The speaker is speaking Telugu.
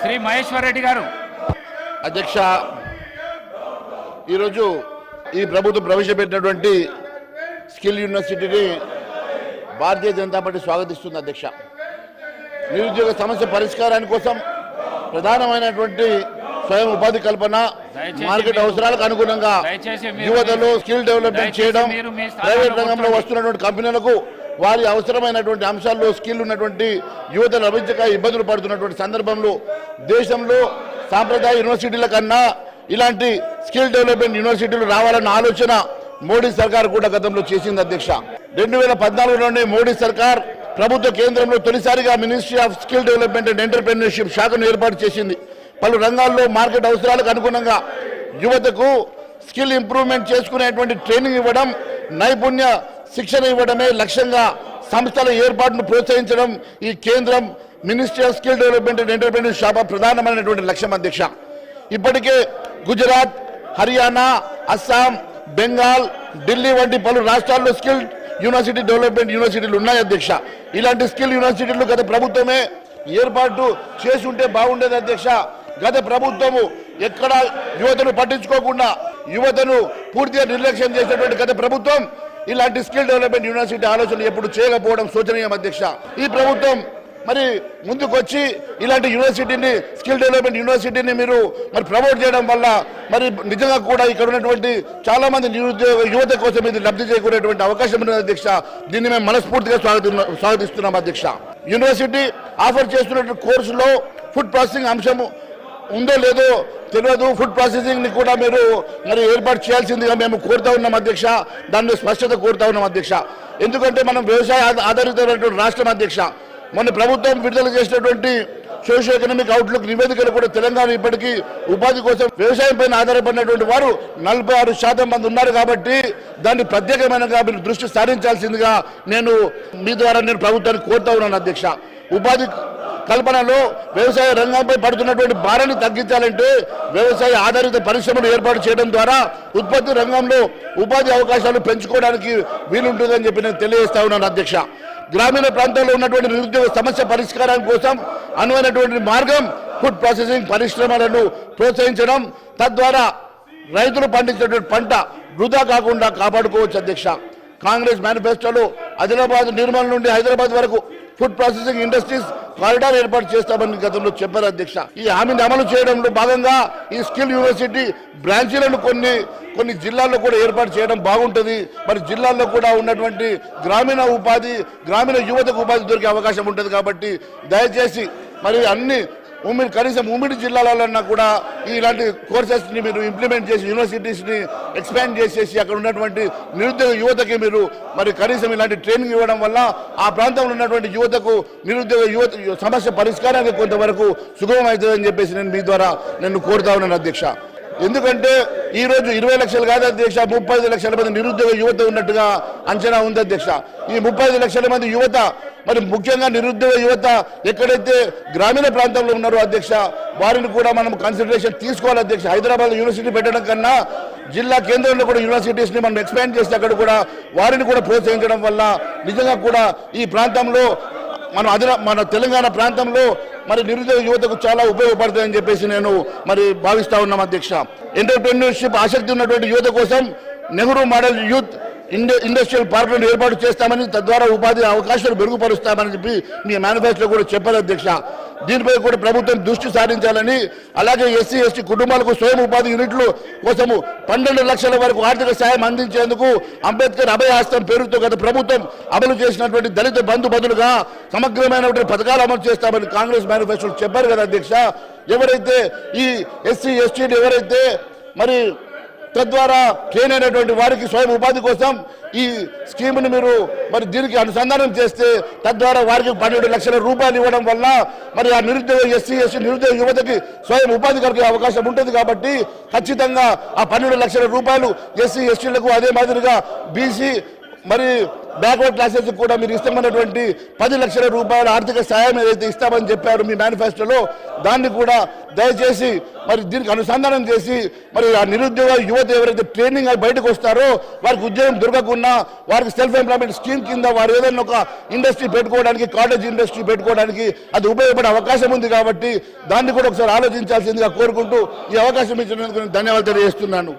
శ్రీ మహేశ్వర్ రెడ్డి గారు. అధ్యక్ష, ఈరోజు ఈ ప్రభుత్వం ప్రవేశపెట్టినటువంటి స్కిల్ యూనివర్సిటీని భారతీయ జనతా పార్టీ స్వాగతిస్తుంది. అధ్యక్ష, నిరుద్యోగ సమస్య పరిష్కారాని కోసం ప్రధానమైనటువంటి స్వయం ఉపాధి కల్పన, మార్కెట్ అవసరాలకు అనుగుణంగా యువతలో స్కిల్ డెవలప్మెంట్ చేయడం, ప్రైవేట్ రంగంలో వస్తున్నటువంటి కంపెనీలకు వారి అవసరమైనటువంటి అంశాల్లో స్కిల్ ఉన్నటువంటి యువత లభించక ఇబ్బందులు పడుతున్నటువంటి సందర్భంలో దేశంలో సాంప్రదాయ యూనివర్సిటీల కన్నా ఇలాంటి స్కిల్ డెవలప్మెంట్ యూనివర్సిటీలు రావాలన్న ఆలోచన మోడీ సర్కార్ కూడా గతంలో చేసింది. అధ్యక్ష, 2014లోనే మోడీ సర్కార్ ప్రభుత్వ కేంద్రంలో తొలిసారిగా ministry of skill development and entrepreneurship శాఖను ఏర్పాటు చేసింది. పలు రంగాల్లో మార్కెట్ అవసరాలకు అనుగుణంగా యువతకు స్కిల్ ఇంప్రూవ్మెంట్ చేసుకునేటువంటి ట్రైనింగ్ ఇవ్వడం, నైపుణ్య శిక్షణ ఇవ్వడమే లక్ష్యంగా సంస్థల ఏర్పాటును ప్రోత్సహించడం ఈ కేంద్రం ministry of skill development and entrepreneurship ప్రధానమైనటువంటి లక్ష్యం. అధ్యక్ష, ఇప్పటికే గుజరాత్, హర్యానా, అస్సాం, బెంగాల్, ఢిల్లీ వంటి పలు రాష్ట్రాల్లో స్కిల్ యూనివర్సిటీ డెవలప్మెంట్ యూనివర్సిటీలు ఉన్నాయి. అధ్యక్ష, ఇలాంటి స్కిల్ యూనివర్సిటీలు గత ప్రభుత్వమే ఏర్పాటు చేసి ఉంటే బాగుండేది. అధ్యక్ష, గత ప్రభుత్వము ఎక్కడ యువతను పట్టించుకోకుండా యువతను పూర్తిగా నిర్లక్ష్యం చేసినటువంటి గత ప్రభుత్వం ఇలాంటి స్కిల్ డెవలప్మెంట్ యూనివర్సిటీ ఆలోచనలు ఎప్పుడు చేయకపోవడం శోచనీయం. అధ్యక్ష, ఈ ప్రభుత్వం మరి ముందుకొచ్చి ఇలాంటి యూనివర్సిటీని, స్కిల్ డెవలప్మెంట్ యూనివర్సిటీని మీరు మరి ప్రమోట్ చేయడం వల్ల మరి నిజంగా కూడా ఇక్కడ ఉన్నటువంటి చాలా మంది నిరుద్యోగ యువత కోసం ఇది లబ్ధి చేకూరేటువంటి అవకాశం ఉన్నది. అధ్యక్ష, దీన్ని మేము మనస్ఫూర్తిగా స్వాగతిస్తున్నాం. అధ్యక్ష, యూనివర్సిటీ ఆఫర్ చేస్తున్నటువంటి కోర్సులో ఫుడ్ ప్రాసెసింగ్ అంశము ఉందో లేదో తెలియదు. ఫుడ్ ప్రాసెసింగ్ ని కూడా మీరు మరి ఏర్పాటు చేయాల్సిందిగా మేము కోరుతా ఉన్నాం. అధ్యక్ష, దాని స్పష్టత కోరుతా ఉన్నాం. అధ్యక్ష, ఎందుకంటే మనం వ్యవసాయ ఆధారితమైనటువంటి రాష్ట్రం. అధ్యక్ష, మొన్న ప్రభుత్వం విడుదల చేసినటువంటి సోషియో ఎకనామిక్ అవుట్లుక్ నివేదికలు కూడా తెలంగాణ ఇప్పటికీ ఉపాధి కోసం వ్యవసాయం పైన ఆధారపడినటువంటి వారు 46% మంది ఉన్నారు. కాబట్టి దాన్ని ప్రత్యేకమైన మీరు దృష్టి సారించాల్సిందిగా నేను మీ ద్వారా ప్రభుత్వాన్ని కోరుతా ఉన్నాను. అధ్యక్ష, ఉపాధి కల్పనలో వ్యవసాయ రంగంపై పడుతున్నటువంటి భారాన్ని తగ్గించాలంటే వ్యవసాయ ఆధారిత పరిశ్రమలు ఏర్పాటు చేయడం ద్వారా ఉత్పత్తి రంగంలో ఉపాధి అవకాశాలు పెంచుకోవడానికి వీలుంటుందని చెప్పి నేను తెలియజేస్తా ఉన్నాను. అధ్యక్ష, గ్రామీణ ప్రాంతాల్లో ఉన్నటువంటి నిరుద్యోగ సమస్య పరిష్కారం కోసం అనువైనటువంటి మార్గం ఫుడ్ ప్రాసెసింగ్ పరిశ్రమలను ప్రోత్సహించడం, తద్వారా రైతులు పండించేటువంటి పంట వృధా కాకుండా కాపాడుకోవచ్చు. అధ్యక్ష, కాంగ్రెస్ మేనిఫెస్టోలో ఆదిలాబాద్, నిర్మల్ నుండి హైదరాబాద్ వరకు ఫుడ్ ప్రాసెసింగ్ ఇండస్ట్రీస్ కారిడార్ ఏర్పాటు చేస్తామని గతంలో చెప్పారు. అధ్యక్ష, ఈ హామీని అమలు చేయడంలో భాగంగా ఈ స్కిల్ యూనివర్సిటీ బ్రాంచీలను కొన్ని జిల్లాల్లో కూడా ఏర్పాటు చేయడం బాగుంటుంది. మరి జిల్లాల్లో కూడా ఉన్నటువంటి గ్రామీణ యువతకు ఉపాధి దొరికే అవకాశం ఉంటుంది. కాబట్టి దయచేసి మరి అన్ని కనీసం ఉమ్మడి జిల్లాలన్నా కూడా ఇలాంటి కోర్సెస్ని మీరు ఇంప్లిమెంట్ చేసి యూనివర్సిటీస్ని ఎక్స్పాండ్ చేసేసి అక్కడ ఉన్నటువంటి నిరుద్యోగ యువతకి మీరు మరి కనీసం ఇలాంటి ట్రైనింగ్ ఇవ్వడం వల్ల ఆ ప్రాంతంలో ఉన్నటువంటి యువతకు నిరుద్యోగ సమస్య పరిష్కారానికి కొంతవరకు సుగమం అవుతుందని చెప్పేసి నేను మీ ద్వారా నేను కోరుతా ఉన్నాను. అధ్యక్ష, ఎందుకంటే ఈరోజు 20 లక్షలు కాదు అధ్యక్ష, 35 లక్షల మంది నిరుద్యోగ యువత ఉన్నట్టుగా అంచనా ఉంది. అధ్యక్ష, ఈ 35 లక్షల మంది యువత మరి ముఖ్యంగా నిరుద్యోగ యువత ఎక్కడైతే గ్రామీణ ప్రాంతంలో ఉన్నారో అధ్యక్ష, వారిని కూడా మనం కన్సిడరేషన్ తీసుకోవాలి. అధ్యక్ష, హైదరాబాద్ యూనివర్సిటీ పెట్టడం కన్నా జిల్లా కేంద్రంలో కూడా యూనివర్సిటీస్ని మనం ఎక్స్పాండ్ చేసి అక్కడ కూడా వారిని కూడా ప్రోత్సహించడం వల్ల నిజంగా కూడా ఈ ప్రాంతంలో మన తెలంగాణ ప్రాంతంలో మరి నిరుద్యోగ యువతకు చాలా ఉపయోగపడుతుందని చెప్పేసి నేను మరి భావిస్తా ఉన్నాం. అధ్యక్ష, ఎంటర్‌ప్రెన్యూర్‌షిప్ ఆసక్తి ఉన్నటువంటి యువత కోసం నెహ్రూ మోడల్ యూత్ ఇండస్ట్రియల్ పార్కులను ఏర్పాటు చేస్తామని, తద్వారా ఉపాధి అవకాశాలు మెరుగుపరుస్తామని చెప్పి మీ మేనిఫెస్టోలో కూడా చెప్పారు. అధ్యక్ష, దీనిపై కూడా ప్రభుత్వం దృష్టి సారించాలని, అలాగే ఎస్సీ ఎస్టీ కుటుంబాలకు స్వయం ఉపాధి యూనిట్లు కోసము 12 లక్షల వరకు ఆర్థిక సాయం అందించేందుకు అంబేద్కర్ అభయ హస్తం పేరుతో గత ప్రభుత్వం అమలు చేసినటువంటి దళిత బంధు బదులుగా సమగ్రమైనటువంటి పథకాలు అమలు చేస్తామని కాంగ్రెస్ మేనిఫెస్టోలో చెప్పారు కదా. అధ్యక్ష, ఎవరైతే ఈ ఎస్సీ ఎస్టీలు ఎవరైతే మరి తద్వారా ట్రైన్ అయినటువంటి వారికి స్వయం ఉపాధి కోసం ఈ స్కీమ్ని మీరు మరి దీనికి అనుసంధానం చేస్తే తద్వారా వారికి 12 లక్షల రూపాయలు ఇవ్వడం వల్ల మరి ఆ నిరుద్యోగ ఎస్సీ ఎస్టీ నిరుద్యోగ యువతకి స్వయం ఉపాధి కలిగే అవకాశం ఉంటుంది. కాబట్టి ఖచ్చితంగా ఆ 12 లక్షల రూపాయలు ఎస్సీ ఎస్టీలకు, అదే మాదిరిగా బీసీ మరి బ్యాక్వర్డ్ క్లాసెస్ కూడా మీరు ఇస్తామన్నటువంటి 10 లక్షల రూపాయల ఆర్థిక సాయం ఏదైతే ఇస్తామని చెప్పారు మీ మేనిఫెస్టోలో, దాన్ని కూడా దయచేసి మరి దీనికి అనుసంధానం చేసి మరి ఆ నిరుద్యోగ యువత ఎవరైతే ట్రైనింగ్ అయి బయటకు వస్తారో వారికి ఉద్యోగం దొరకకుండా వారికి సెల్ఫ్ ఎంప్లాయ్మెంట్ స్కీమ్ కింద వారు ఏదైనా ఒక ఇండస్ట్రీ పెట్టుకోవడానికి, కాటేజ్ ఇండస్ట్రీ పెట్టుకోవడానికి అది ఉపయోగపడే అవకాశం ఉంది. కాబట్టి దాన్ని కూడా ఒకసారి ఆలోచించాల్సిందిగా కోరుకుంటూ ఈ అవకాశం ఇచ్చినందుకు ధన్యవాదాలు తెలియజేస్తున్నాను.